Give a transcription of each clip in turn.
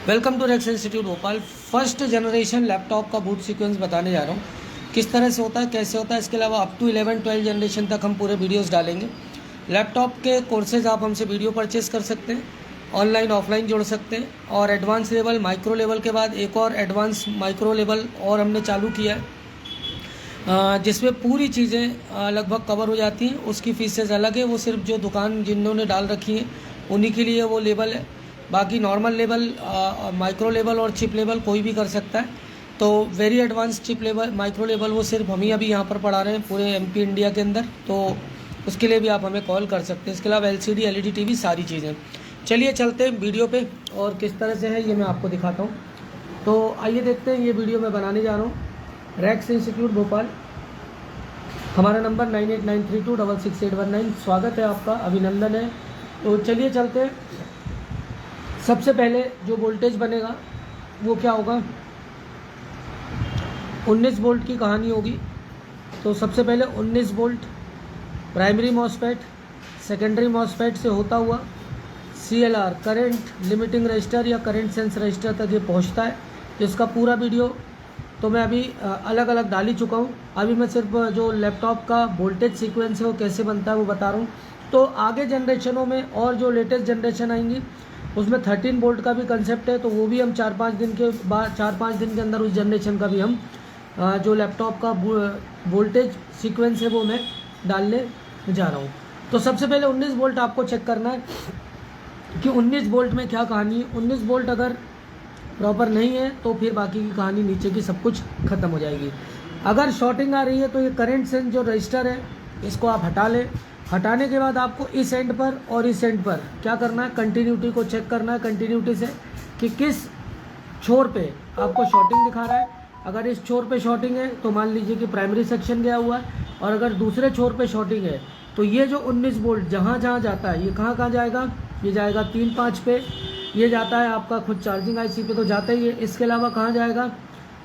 Welcome to Rex Institute Bhopal. First generation laptop का boot sequence बताने जा रहा हूँ, किस तरह से होता है, कैसे होता है। इसके अलावा अप टू 11-12 जनरेशन तक हम पूरे वीडियोस डालेंगे। लैपटॉप के कोर्सेज आप हमसे वीडियो परचेस कर सकते हैं, ऑनलाइन ऑफलाइन जोड़ सकते हैं। और एडवांस लेवल, माइक्रो लेवल के बाद एक और एडवांस माइक्रो लेवल और हमने चालू किया है, जिसमें पूरी चीज़ें लगभग कवर हो जाती हैं। उसकी फीसेज अलग है, वो सिर्फ जो दुकान जिन्होंने डाल रखी है उन्हीं के लिए वो लेवल है। बाकी नॉर्मल लेवल, माइक्रो लेवल और चिप लेवल कोई भी कर सकता है। तो very advance chip level, micro level वो सिर्फ हम ही अभी यहाँ पर पढ़ा रहे हैं पूरे एमपी इंडिया के अंदर, तो उसके लिए भी आप हमें कॉल कर सकते हैं। इसके अलावा एलसीडी, एलईडी टीवी सारी चीज़ें। चलिए चलते हैं वीडियो पे, और किस तरह से है ये मैं आपको दिखाता हूँ। तो आइए देखते हैं, ये वीडियो मैं बनाने जा रहा हूँ। रैक्स इंस्टीट्यूट भोपाल, हमारा नंबर 9893266819। स्वागत है आपका, अभिनंदन है। तो चलिए चलते हैं। सबसे पहले जो वोल्टेज बनेगा वो क्या होगा, 19 वोल्ट की कहानी होगी। तो सबसे पहले 19 volt primary MOSFET, secondary MOSFET से होता हुआ CLR करंट लिमिटिंग रजिस्टर या करंट सेंस रजिस्टर तक ये पहुंचता है। जिसका पूरा वीडियो तो मैं अभी अलग अलग डाल ही चुका हूँ। अभी मैं सिर्फ जो लैपटॉप का वोल्टेज सीक्वेंस है वो कैसे बनता है वो बता रहा हूँ। तो आगे जनरेशनों में और जो लेटेस्ट जनरेशन आएंगी उसमें 13 वोल्ट का भी कंसेप्ट है, तो वो भी हम 4-5 दिन के बाद, 4-5 दिन के अंदर उस जनरेशन का भी हम जो लैपटॉप का वोल्टेज सीक्वेंस है वो मैं डालने जा रहा हूँ। तो सबसे पहले 19 वोल्ट आपको चेक करना है कि 19 वोल्ट में क्या कहानी है। 19 वोल्ट अगर प्रॉपर नहीं है तो फिर बाकी की कहानी नीचे की सब कुछ ख़त्म हो जाएगी। अगर शॉर्टिंग आ रही है तो ये करंट सेंस जो रजिस्टर है इसको आप हटा लें। हटाने के बाद आपको इस एंड पर और इस एंड पर क्या करना है, कंटिन्यूटी को चेक करना है। कंटिन्यूटी से कि किस छोर पे आपको शॉर्टिंग दिखा रहा है। अगर इस छोर पे शॉर्टिंग है तो मान लीजिए कि प्राइमरी सेक्शन गया हुआ है, और अगर दूसरे छोर पे शॉर्टिंग है तो ये जो 19 वोल्ट जहाँ जहाँ जाता है ये कहाँ जाएगा, ये जाएगा 3-5 पे, ये जाता है आपका खुद चार्जिंग IC पे तो जाता ही है। इसके अलावा कहाँ जाएगा,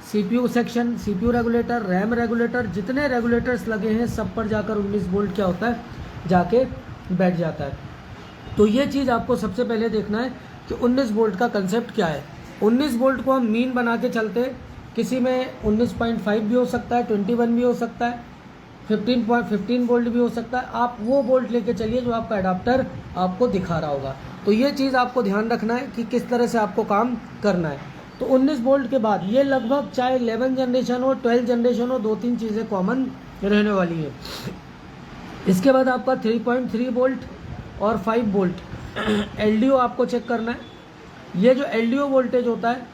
CPU section, CPU regulator, RAM regulator, जितने रेगुलेटर्स लगे हैं सब पर जाकर 19 वोल्ट क्या होता है, जाके बैठ जाता है। तो ये चीज़ आपको सबसे पहले देखना है कि 19 वोल्ट का कंसेप्ट क्या है। 19 वोल्ट को हम मीन बना के चलते, किसी में 19.5 भी हो सकता है, 21 भी हो सकता है, 15 वोल्ट भी हो सकता है। आप वो वोल्ट लेके चलिए जो आपका एडाप्टर आपको दिखा रहा होगा। तो ये चीज़ आपको ध्यान रखना है कि किस तरह से आपको काम करना है। तो 19 वोल्ट के बाद ये लगभग चाहे 11 जनरेशन हो, 12 जनरेशन हो, 2-3 चीज़ें कॉमन रहने वाली है। इसके बाद आपका 3.3 वोल्ट और 5 वोल्ट LDO आपको चेक करना है। ये जो LDO वोल्टेज होता है,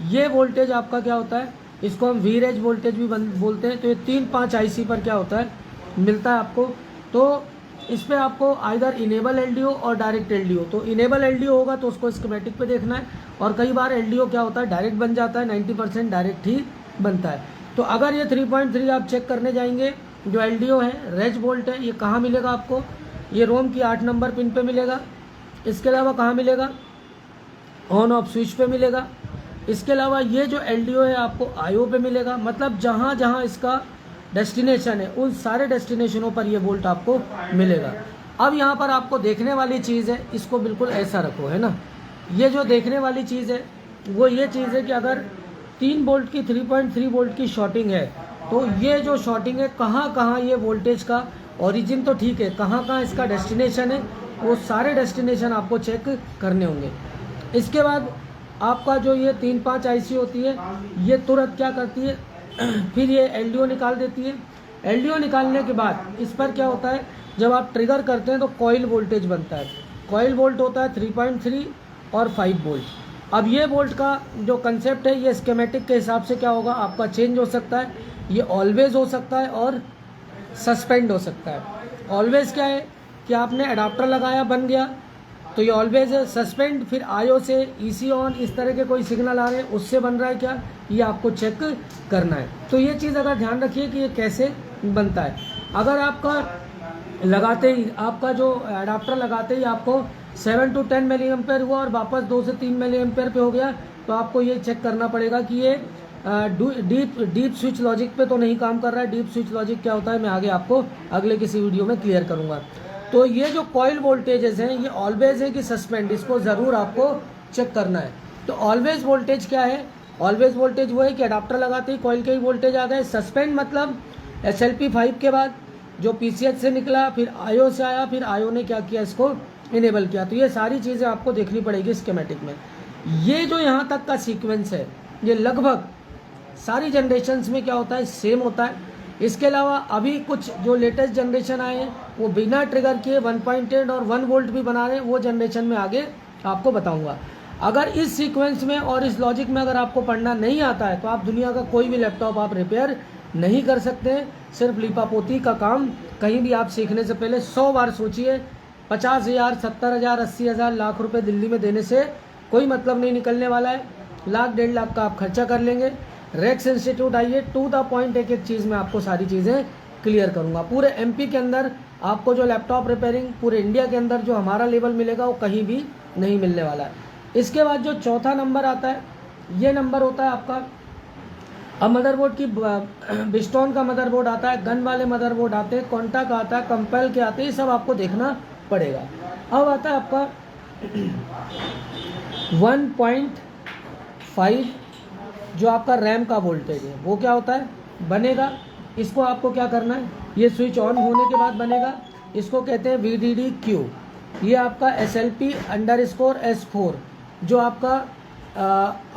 ये वोल्टेज आपका क्या होता है, इसको हम वीरेज वोल्टेज भी बोलते हैं। तो ये 3-5 IC पर क्या होता है, मिलता है आपको। तो इस पर आपको आइदर इनेबल LDO और डायरेक्ट LDO। तो इनेबल LDO होगा तो उसको स्कीमेटिक पे देखना है, और कई बार LDO क्या होता है डायरेक्ट बन जाता है, 90% डायरेक्ट ही बनता है। तो अगर ये 3.3 आप चेक करने जाएंगे, जो LDO है रेज वोल्ट है, ये कहाँ मिलेगा आपको, ये रोम की 8 नंबर पिन पे मिलेगा। इसके अलावा कहाँ मिलेगा, ऑन ऑफ स्विच पे मिलेगा। इसके अलावा ये जो LDO है आपको IO पे मिलेगा। मतलब जहाँ जहाँ इसका डेस्टिनेशन है उन सारे डेस्टिनेशनों पर ये वोल्ट आपको मिलेगा। अब यहाँ पर आपको देखने वाली चीज़ है, इसको बिल्कुल ऐसा रखो, है ना। ये जो देखने वाली चीज़ है वो ये चीज़ है कि अगर 3 वोल्ट की 3.3 वोल्ट की शॉर्टिंग है तो ये जो शॉर्टिंग है कहाँ कहाँ ये वोल्टेज का ओरिजिन तो ठीक है, कहाँ कहाँ इसका डेस्टिनेशन है, वो सारे डेस्टिनेशन आपको चेक करने होंगे। इसके बाद आपका जो ये 3-5 IC होती है ये तुरंत क्या करती है फिर ये LDO निकाल देती है। LDO निकालने के बाद इस पर क्या होता है, जब आप ट्रिगर करते हैं तो कॉइल वोल्टेज बनता है। कॉइल वोल्ट होता है 3.3 और 5 वोल्ट। अब ये वोल्ट का जो कंसेप्ट है ये स्कीमेटिक के हिसाब से क्या होगा आपका चेंज हो सकता है। ये ऑलवेज हो सकता है और सस्पेंड हो सकता है। ऑलवेज क्या है कि आपने अडाप्टर लगाया, बन गया, तो ये ऑलवेज है। सस्पेंड फिर IO से EC ऑन, इस तरह के कोई सिग्नल आ रहे हैं उससे बन रहा है क्या, ये आपको चेक करना है। तो ये चीज़ अगर ध्यान रखिए कि ये कैसे बनता है। अगर आपका लगाते ही, आपका जो अडाप्टर लगाते ही आपको 7 to 10 मिली एम्पेयर हुआ और वापस 2 से 3 मिली एम्पेयर पे हो गया, तो आपको ये चेक करना पड़ेगा कि ये डीप स्विच लॉजिक पे तो नहीं काम कर रहा है। डीप स्विच लॉजिक क्या होता है मैं आगे आपको अगले किसी वीडियो में क्लियर करूंगा। तो ये जो कॉइल वोल्टेजेस हैं ये ऑलवेज है कि सस्पेंड, इसको ज़रूर आपको चेक करना है। तो ऑलवेज वोल्टेज क्या है? ऑलवेज वोल्टेज वो है कि अडाप्टर लगाते ही कॉइल के ही वोल्टेज आ गए। सस्पेंड मतलब SLP 5 के बाद जो PCH से निकला, फिर आयो से आया, फिर आयो ने क्या किया, इसको इनेबल किया। तो ये सारी चीज़ें आपको देखनी पड़ेगी स्कीमेटिक में। ये जो यहाँ तक का सीक्वेंस है, ये लगभग सारी जनरेशन्स में क्या होता है, सेम होता है। इसके अलावा अभी कुछ जो लेटेस्ट जनरेशन आए हैं वो बिना ट्रिगर किए 1.8 और 1 वोल्ट भी बना रहे हैं, वो जनरेशन में आगे आपको बताऊंगा। अगर इस सीक्वेंस में और इस लॉजिक में अगर आपको पढ़ना नहीं आता है तो आप दुनिया का कोई भी लैपटॉप आप रिपेयर नहीं कर सकते हैं। सिर्फ लिपापोती का काम कहीं भी आप सीखने से पहले 100 बार सोचिए। 50,000, 70,000, 80,000, लाख रुपए दिल्ली में देने से कोई मतलब नहीं निकलने वाला है। लाख 1.5 लाख का आप खर्चा कर लेंगे। रेक्स इंस्टीट्यूट आइए, टू द पॉइंट एक एक चीज़ में आपको सारी चीज़ें क्लियर करूंगा। पूरे MP के अंदर आपको जो लैपटॉप रिपेयरिंग पूरे इंडिया के अंदर जो हमारा लेवल मिलेगा वो कहीं भी नहीं मिलने वाला है। इसके बाद जो चौथा नंबर आता है, ये नंबर होता है आपका, अब मदरबोर्ड की बिस्टॉन का मदरबोर्ड आता है, गन वाले मदरबोर्ड आते हैं, क्वांटा का आता है, कंपेल के आते हैं, ये सब आपको देखना पड़ेगा। अब आता है आपका 1.5 जो आपका रैम का वोल्टेज है, वो क्या होता है, बनेगा। इसको आपको क्या करना है, ये स्विच ऑन होने के बाद बनेगा। इसको कहते हैं VDD-Q। ये आपका SLP_S4 जो आपका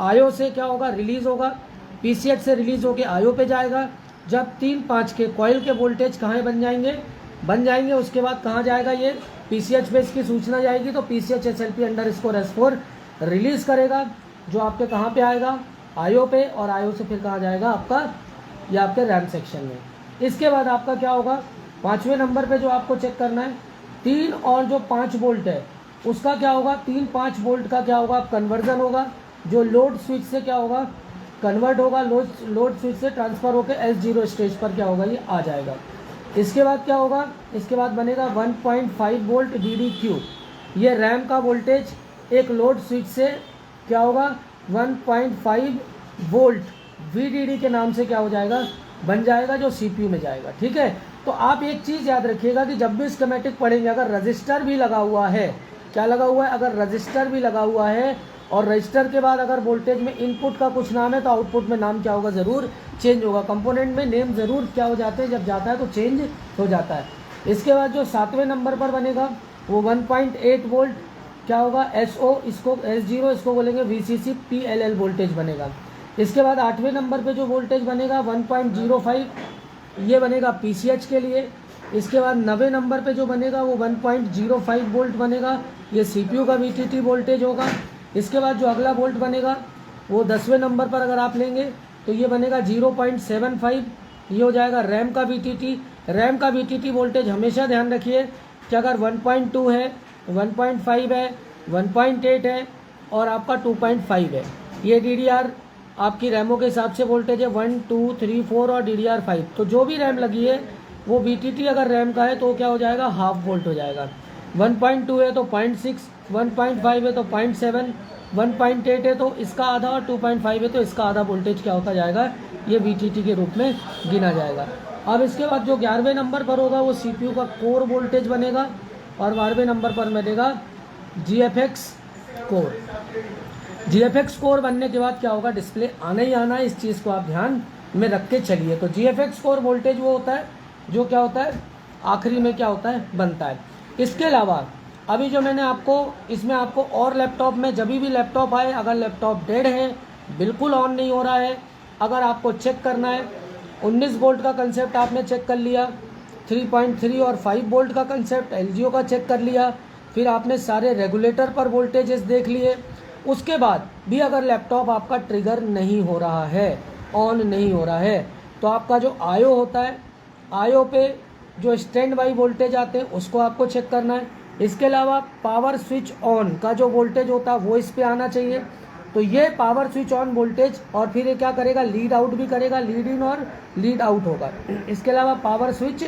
आयो से क्या होगा, रिलीज़ होगा, PCH से रिलीज़ होके आयो पे जाएगा। जब 3-5 के कॉइल के वोल्टेज कहाँ बन जाएंगे, उसके बाद कहाँ जाएगा, ये PCH पे इसकी सूचना जाएगी। तो PCH SLP_S4 रिलीज़ करेगा, जो आपके कहाँ पे आएगा, आयो पे, और आयो से फिर कहाँ जाएगा आपका, ये आपके रैम सेक्शन में। इसके बाद आपका क्या होगा, 5वें नंबर पे जो आपको चेक करना है, 3 और जो 5 वोल्ट है उसका क्या होगा, 3-5 वोल्ट का क्या होगा, कन्वर्जन होगा, जो लोड स्विच से क्या होगा, कन्वर्ट होगा, लोड स्विच से ट्रांसफ़र होकर S0 स्टेज पर क्या होगा, ये आ जाएगा। इसके बाद क्या होगा, इसके बाद बनेगा 1.5 वोल्ट VDQ। ये रैम का वोल्टेज एक लोड स्विच से क्या होगा, 1.5 वोल्ट VDD के नाम से क्या हो जाएगा, बन जाएगा, जो CPU में जाएगा। ठीक है, तो आप एक चीज़ याद रखिएगा कि जब भी स्कीमेटिक पढ़ेंगे, अगर रजिस्टर भी लगा हुआ है, क्या लगा हुआ है, अगर रजिस्टर भी लगा हुआ है और रजिस्टर के बाद अगर वोल्टेज में इनपुट का कुछ नाम है तो आउटपुट में नाम क्या होगा, ज़रूर चेंज होगा। कंपोनेंट में नेम ज़रूर क्या हो जाते हैं, जब जाता है तो चेंज हो जाता है। इसके बाद जो 7वें नंबर पर बनेगा वो 1.8 वोल्ट क्या होगा, SO, इसको S0 इसको बोलेंगे VCC PLL वोल्टेज बनेगा। इसके बाद 8वें नंबर पे जो वोल्टेज बनेगा 1.05, ये बनेगा PCH के लिए। इसके बाद 9वें नंबर पे जो बनेगा वो 1.05 वोल्ट बनेगा, ये CPU का VTT वोल्टेज होगा। इसके बाद जो अगला वोल्ट बनेगा वो 10वें नंबर पर अगर आप लेंगे तो ये बनेगा 0.75, ये हो जाएगा रैम का VTT। रैम का VTT वोल्टेज हमेशा ध्यान रखिए कि अगर 1.2 है, 1.5 है, 1.8 है और आपका 2.5 है, ये DDR आपकी रैमों के हिसाब से वोल्टेज है 1, 2, 3, 4 और DDR5। तो जो भी रैम लगी है वो VTT अगर रैम का है तो क्या हो जाएगा, हाफ वोल्ट हो जाएगा। 1.2 है तो 0.6, 1.5 है तो 0.7, 1.8 है तो इसका आधा और 2.5 है तो इसका आधा वोल्टेज क्या होता जाएगा, ये VTT के रूप में गिना जाएगा। अब इसके बाद जो 11वें नंबर पर होगा वो CPU का कोर वोल्टेज बनेगा और 12वें नंबर पर बनेगा GFX कोर। GFX कोर बनने के बाद क्या होगा, डिस्प्ले आना ही आना है, इस चीज़ को आप ध्यान में रख के चलिए। तो GFX कोर वोल्टेज वो होता है जो क्या होता है, आखिरी में क्या होता है, बनता है। इसके अलावा अभी जो मैंने आपको इसमें आपको और लैपटॉप में जब भी लैपटॉप आए, अगर लैपटॉप डेड है, बिल्कुल ऑन नहीं हो रहा है, अगर आपको चेक करना है, 19 वोल्ट का कंसेप्ट आपने चेक कर लिया, 3.3 और 5 वोल्ट का कंसेप्ट LGO का चेक कर लिया, फिर आपने सारे रेगुलेटर पर वोल्टेजेस देख लिए, उसके बाद भी अगर लैपटॉप आपका ट्रिगर नहीं हो रहा है, ऑन नहीं हो रहा है, तो आपका जो आयो होता है, आयो पे जो स्टैंड बाई वोल्टेज आते हैं उसको आपको चेक करना है। इसके अलावा पावर स्विच ऑन का जो वोल्टेज होता है वो इस पे आना चाहिए। तो ये पावर स्विच ऑन वोल्टेज, और फिर ये क्या करेगा, लीड आउट भी करेगा, लीड इन और लीड आउट होगा। इसके अलावा power switch,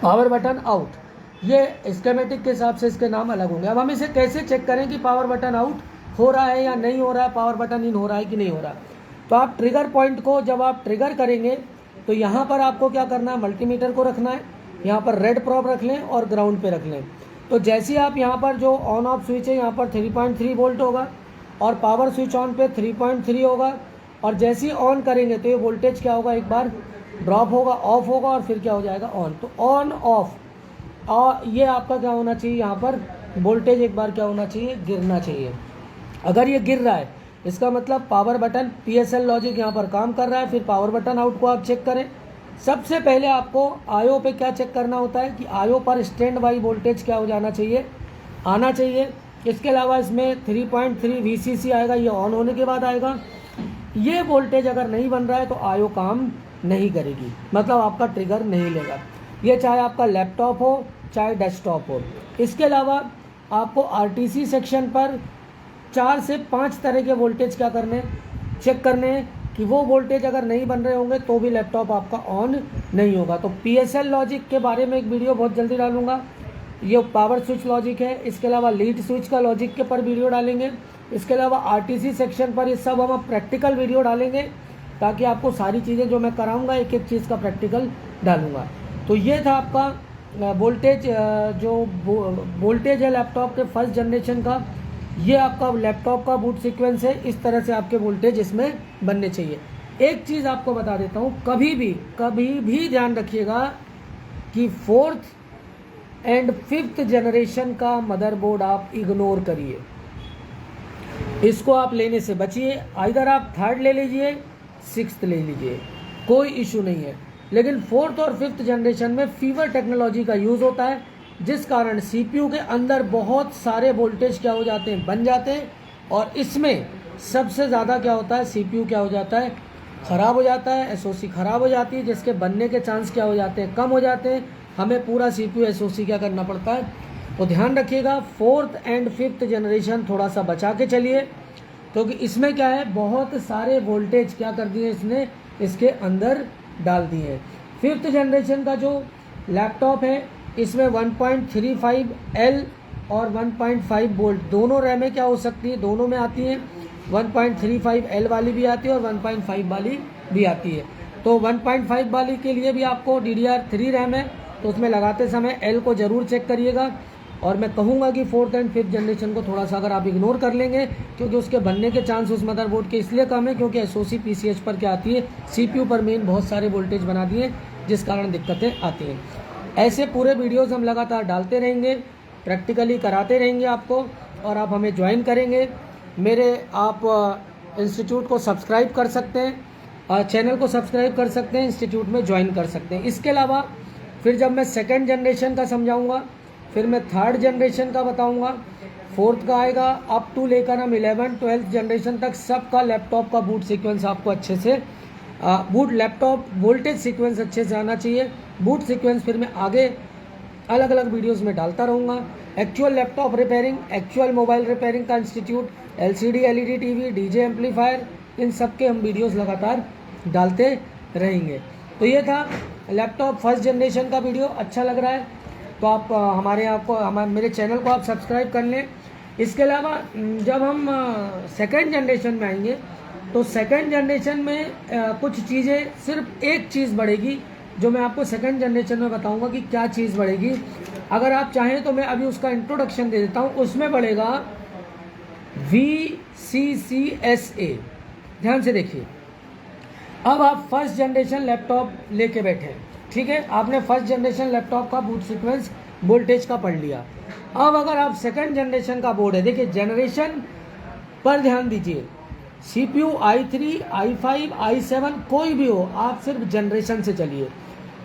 power button out, ये स्कीमेटिक के हिसाब से इसके नाम अलग होंगे। अब हम इसे कैसे चेक करें कि पावर बटन आउट हो रहा है या नहीं हो रहा है, पावर बटन इन हो रहा है कि नहीं हो रहा। तो आप ट्रिगर पॉइंट को जब आप ट्रिगर करेंगे तो यहाँ पर आपको क्या करना है, मल्टीमीटर को रखना है, यहाँ पर रेड प्रॉप रख लें और ग्राउंड पे रख लें। तो जैसे ही आप यहाँ पर जो ऑन ऑफ स्विच है यहाँ पर 3.3 वोल्ट होगा, और पावर स्विच ऑन पे 3.3 होगा, और जैसे ही ऑन करेंगे तो ये वोल्टेज क्या होगा, एक बार ड्रॉप होगा, ऑफ होगा और फिर क्या हो जाएगा, ऑन। तो ऑन ऑफ, और ये आपका क्या होना चाहिए, यहाँ पर वोल्टेज एक बार क्या होना चाहिए, गिरना चाहिए। अगर ये गिर रहा है इसका मतलब पावर बटन PSL लॉजिक यहाँ पर काम कर रहा है। फिर पावर बटन आउट को आप चेक करें। सबसे पहले आपको आयो पे क्या चेक करना होता है कि आयो पर स्टैंड बाई वोल्टेज क्या हो जाना चाहिए, आना चाहिए। इसके अलावा इसमें 3.3 VCC आएगा, ये ऑन होने के बाद आएगा। ये वोल्टेज अगर नहीं बन रहा है तो आयो काम नहीं करेगी, मतलब आपका ट्रिगर नहीं लेगा। ये चाहे आपका लैपटॉप हो चाहे डेस्कटॉप हो। इसके अलावा आपको RTC सेक्शन पर 4 से 5 तरह के वोल्टेज क्या करने, चेक करने हैं कि वो वोल्टेज अगर नहीं बन रहे होंगे तो भी लैपटॉप आपका ऑन नहीं होगा। तो PSL लॉजिक के बारे में एक वीडियो बहुत जल्दी डालूंगा, ये पावर स्विच लॉजिक है। इसके अलावा लीड स्विच का लॉजिक के पर वीडियो डालेंगे। इसके अलावा RTC सेक्शन पर ये सब हम प्रैक्टिकल वीडियो डालेंगे, ताकि आपको सारी चीज़ें जो मैं कराऊंगा एक एक चीज़ का प्रैक्टिकल डालूंगा। तो ये था आपका वोल्टेज, जो वोल्टेज है लैपटॉप के फर्स्ट जनरेशन का। ये आपका लैपटॉप का बूट सीक्वेंस है, इस तरह से आपके वोल्टेज इसमें बनने चाहिए। एक चीज़ आपको बता देता हूँ, कभी भी ध्यान रखिएगा कि 4th एंड 5th जनरेशन का मदरबोर्ड आप इग्नोर करिए, इसको आप लेने से बचिए। आइदर आप 3rd ले लीजिए, 6th ले लीजिए, कोई इशू नहीं है। लेकिन 4th और 5th जनरेशन में फीवर टेक्नोलॉजी का यूज़ होता है, जिस कारण CPU के अंदर बहुत सारे वोल्टेज क्या हो जाते हैं, बन जाते हैं। और इसमें सबसे ज़्यादा क्या होता है, CPU क्या हो जाता है, ख़राब हो जाता है, SOC ख़राब हो जाती है, जिसके बनने के चांस क्या हो जाते हैं, कम हो जाते हैं। हमें पूरा CPU SOC क्या करना पड़ता है। तो ध्यान रखिएगा 4th एंड 5th जनरेशन थोड़ा सा बचा के चलिए, क्योंकि इसमें क्या है, बहुत सारे वोल्टेज क्या कर दिए इसने, इसके अंदर डाल दिए हैं। 5th जनरेशन का जो लैपटॉप है इसमें 1.35L और 1.5 वोल्ट दोनों रैमें क्या हो सकती है, दोनों में आती हैं। 1.35L वाली भी आती है और 1.5 वाली भी आती है। तो 1.5 वाली के लिए भी आपको DDR3 रैम है, तो उसमें लगाते समय L को ज़रूर चेक करिएगा। और मैं कहूँगा कि 4th एंड 5th जनरेशन को थोड़ा सा अगर आप इग्नोर कर लेंगे, क्योंकि उसके बनने के चांस उस मदरबोर्ड के इसलिए कम है क्योंकि SOC PCH पर क्या आती है, CPU पर मेन बहुत सारे वोल्टेज बना दिए, जिस कारण दिक्कतें आती हैं। ऐसे पूरे वीडियोस हम लगातार डालते रहेंगे, प्रैक्टिकली कराते रहेंगे आपको, और आप हमें ज्वाइन करेंगे। मेरे आप इंस्टीट्यूट को सब्सक्राइब कर सकते हैं, चैनल को सब्सक्राइब कर सकते हैं, इंस्टीट्यूट में ज्वाइन कर सकते हैं। इसके अलावा फिर जब मैं 2nd जनरेशन का समझाऊंगा, फिर मैं 3rd जनरेशन का बताऊंगा, 4th का आएगा, अप टू लेकर हम 11th 12th जनरेशन तक सबका लैपटॉप का बूट सीक्वेंस आपको अच्छे से, बूट लैपटॉप वोल्टेज सीक्वेंस अच्छे से आना चाहिए। बूट सीक्वेंस फिर मैं आगे अलग अलग वीडियोस में डालता रहूँगा। Actual laptop repairing, actual mobile repairing का institute, LCD LED TV, DJ amplifier, इन सब के हम वीडियोस लगातार डालते रहेंगे। तो ये था लैपटॉप फर्स्ट जनरेशन का वीडियो। अच्छा लग रहा है तो आप मेरे चैनल को आप सब्सक्राइब कर लें। इसके अलावा जब हम 2nd जनरेशन में आएंगे तो 2nd जनरेशन में कुछ चीज़ें, सिर्फ एक चीज़ बढ़ेगी जो मैं आपको 2nd जनरेशन में बताऊंगा कि क्या चीज़ बढ़ेगी। अगर आप चाहें तो मैं अभी उसका इंट्रोडक्शन दे देता हूं। उसमें बढ़ेगा VCCSA। ध्यान से देखिए, अब आप फर्स्ट जनरेशन लैपटॉप लेके बैठे हैं, ठीक है, आपने फर्स्ट जनरेशन लैपटॉप का बूट सीक्वेंस वोल्टेज का पढ़ लिया। अब अगर आप 2nd जनरेशन का बोर्ड है, देखिए जनरेशन पर ध्यान दीजिए, CPU i3, i5, i7 कोई भी हो, आप सिर्फ जनरेशन से चलिए।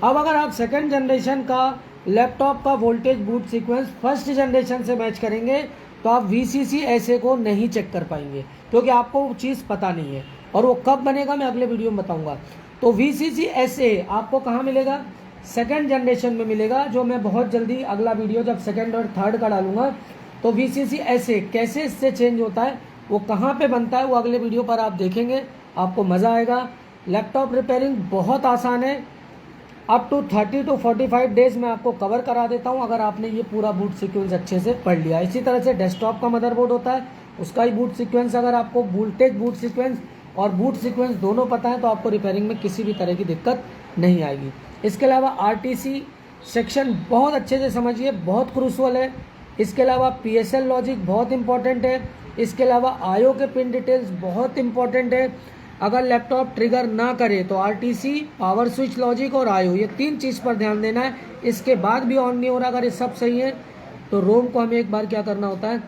अब अगर आप 2nd जनरेशन का लैपटॉप का voltage boot sequence first generation से मैच करेंगे तो आप VCCSA को नहीं चेक कर पाएंगे, क्योंकि आपको वो चीज़ पता नहीं है, और वो कब बनेगा मैं अगले वीडियो में बताऊंगा। तो VCCSA आपको कहाँ मिलेगा, 2nd जनरेशन में मिलेगा, जो मैं बहुत जल्दी अगला वीडियो जब 2nd और 3rd का डालूंगा तो VCCSA कैसे इससे चेंज होता है, वो कहाँ पे बनता है, वो अगले वीडियो पर आप देखेंगे, आपको मज़ा आएगा। लैपटॉप रिपेयरिंग बहुत आसान है, अप टू 30 to 45 डेज़ में आपको कवर करा देता हूँ, अगर आपने ये पूरा बूट सीक्वेंस अच्छे से पढ़ लिया। इसी तरह से डेस्कटॉप का मदरबोर्ड होता है, उसका ही बूट सीक्वेंस, अगर आपको वोल्टेज बूट सीक्वेंस और बूट सीक्वेंस दोनों पता है तो आपको रिपेयरिंग में किसी भी तरह की दिक्कत नहीं आएगी। इसके अलावा RTC सेक्शन बहुत अच्छे से समझिए, बहुत क्रूशल है। इसके अलावा PSL लॉजिक बहुत इंपॉर्टेंट है। इसके अलावा IO के पिन डिटेल्स बहुत इंपॉर्टेंट है। अगर लैपटॉप ट्रिगर ना करे तो RTC, पावर स्विच लॉजिक और IO, ये 3 चीज़ पर ध्यान देना है। इसके बाद भी ऑन नहीं हो रहा, अगर ये सब सही है तो रोम को हमें एक बार क्या करना होता है,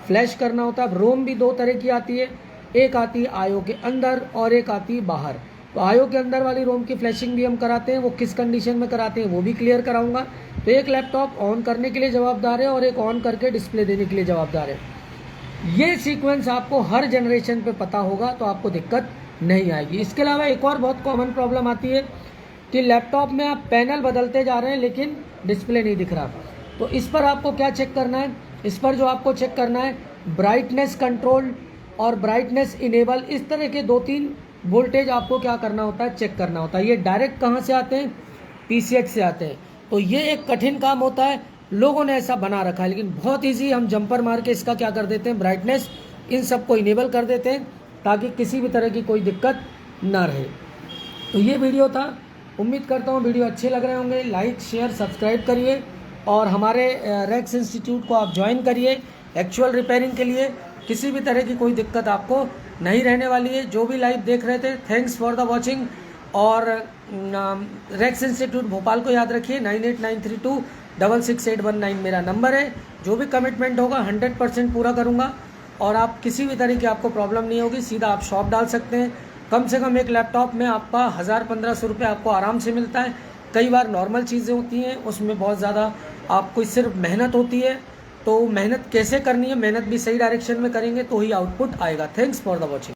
फ्लैश करना होता है। रोम भी 2 तरह की आती है, एक आती है IO के अंदर और एक आती है बाहर। तो IO के अंदर वाली रोम की फ्लैशिंग भी हम कराते हैं, वो किस कंडीशन में कराते हैं वो भी क्लियर कराऊंगा। तो एक लैपटॉप ऑन करने के लिए जवाबदार है और एक ऑन करके डिस्प्ले देने के लिए जवाबदार है। ये सीक्वेंस आपको हर जनरेशन पे पता होगा तो आपको दिक्कत नहीं आएगी। इसके अलावा एक और बहुत कॉमन प्रॉब्लम आती है कि लैपटॉप में आप पैनल बदलते जा रहे हैं लेकिन डिस्प्ले नहीं दिख रहा। तो इस पर आपको क्या चेक करना है, इस पर जो आपको चेक करना है ब्राइटनेस कंट्रोल और ब्राइटनेस इनेबल, इस तरह के 2-3 वोल्टेज आपको क्या करना होता है, चेक करना होता है। ये डायरेक्ट कहाँ से आते हैं, PCH से आते हैं। तो ये एक कठिन काम होता है, लोगों ने ऐसा बना रखा है, लेकिन बहुत ईजी, हम जंपर मार के इसका क्या कर देते हैं, ब्राइटनेस इन सबको इनेबल कर देते हैं ताकि किसी भी तरह की कोई दिक्कत ना रहे। तो ये वीडियो था, उम्मीद करता हूँ वीडियो अच्छे लग रहे होंगे। लाइक शेयर सब्सक्राइब करिए और हमारे रेक्स इंस्टीट्यूट को आप ज्वाइन करिए एक्चुअल रिपेयरिंग के लिए। किसी भी तरह की कोई दिक्कत आपको नहीं रहने वाली है। जो भी लाइव देख रहे थे, थैंक्स फॉर द वॉचिंग। और रेक्स इंस्टीट्यूट भोपाल को याद रखिए, 9893266819 मेरा नंबर है। जो भी कमिटमेंट होगा 100% पूरा करूँगा और आप किसी भी तरह की आपको प्रॉब्लम नहीं होगी, सीधा आप शॉप डाल सकते हैं। कम से कम एक लैपटॉप में आपका 1000-1500 रुपये आपको आराम से मिलता है। कई बार नॉर्मल चीज़ें होती हैं, उसमें बहुत ज़्यादा आपको सिर्फ मेहनत होती है। तो मेहनत कैसे करनी है, मेहनत भी सही डायरेक्शन में करेंगे तो ही आउटपुट आएगा। Thanks for the watching.